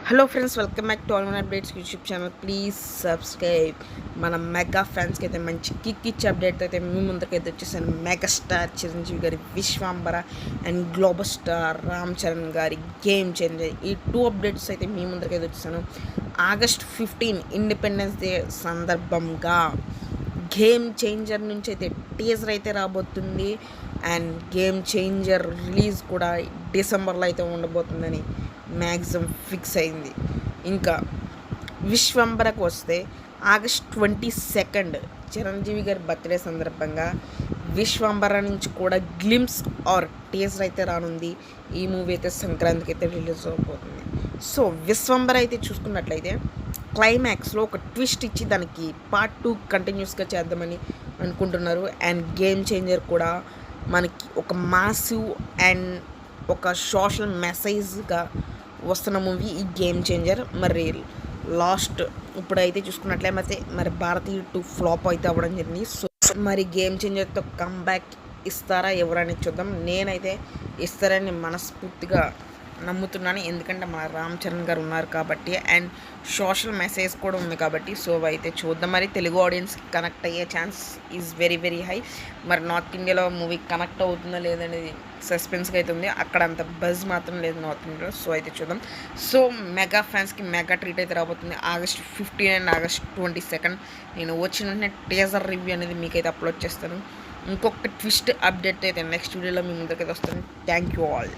Hello friends, welcome back to all my updates YouTube channel. Please subscribe. మన mega ఫ్యాన్స్కి అయితే మంచి kick ఇచ్చే అప్డేట్ అయితే మీ ముందుకైతే వచ్చేసాను. మెగాస్టార్ చిరంజీవి గారి Vishwambhara and global star Ram Charan గారి గేమ్ చేంజర్, ఈ 2 అప్డేట్స్ అయితే మీ ముందుకైతే వచ్చేసాను. August 15 ఇండిపెండెన్స్ డే సందర్భంగా గేమ్ చేంజర్ నుంచి అయితే టీజర్ అయితే రాబోతుంది. అండ్ గేమ్ చేంజర్ రిలీజ్ కూడా డిసెంబర్లో అయితే ఉండబోతుందని మ్యాక్సిమం ఫిక్స్ అయింది. ఇంకా విశ్వంబరకు వస్తే August 22 చిరంజీవి గారి బర్త్డే సందర్భంగా విశ్వంబర నుంచి కూడా గ్లిమ్స్ ఆర్ టీజర్ అయితే రానుంది. ఈ మూవీ అయితే సంక్రాంతికి అయితే రిలీజ్ అవబోతుంది. సో విశ్వంబర అయితే చూసుకున్నట్లయితే క్లైమాక్స్లో ఒక ట్విస్ట్ ఇచ్చి దానికి పార్ట్ 2 కంటిన్యూస్గా చేద్దామని అనుకుంటున్నారు. అండ్ గేమ్ చేంజర్ కూడా మనకి ఒక మాసివ్ అండ్ ఒక సోషల్ మెసేజ్గా వస్తున్న మూవీ ఈ గేమ్ చేంజర్. మరి లాస్ట్ ఇప్పుడైతే చూసుకున్నట్లయితే మరి భారతీయ 2 ఫ్లాప్ అయితే అవ్వడం జరిగింది. సో మరి గేమ్ చేంజర్తో కంబ్యాక్ ఇస్తారా ఎవరని చూద్దాం. నేనైతే ఇస్తారని మనస్ఫూర్తిగా నమ్ముతున్నాను, ఎందుకంటే మన రామ్ చరణ్ గారు ఉన్నారు కాబట్టి అండ్ సోషల్ మెసేజ్ కూడా ఉంది కాబట్టి. సో అయితే చూద్దాం, మరి తెలుగు ఆడియన్స్కి కనెక్ట్ అయ్యే chance is very very high. మరి నార్త్ ఇండియాలో మూవీ కనెక్ట్ అవుతుందో లేదనేది సస్పెన్స్గా అయితే ఉంది. అక్కడ అంత బజ్ మాత్రం లేదు నార్త్ ఇండియాలో. సో అయితే చూద్దాం. సో మెగా ఫ్యాన్స్కి మెగా ట్రీట్ అయితే రాబోతుంది August 15 అండ్ August 22. నేను వచ్చిన వెంటనే టీజర్ రివ్యూ అనేది మీకైతే అప్లోడ్ చేస్తాను. ఇంకొక ట్విస్ట్ అప్డేట్ అయితే నెక్స్ట్ వీడియోలో మీ ముందుకైతే వస్తాను. Thank you all.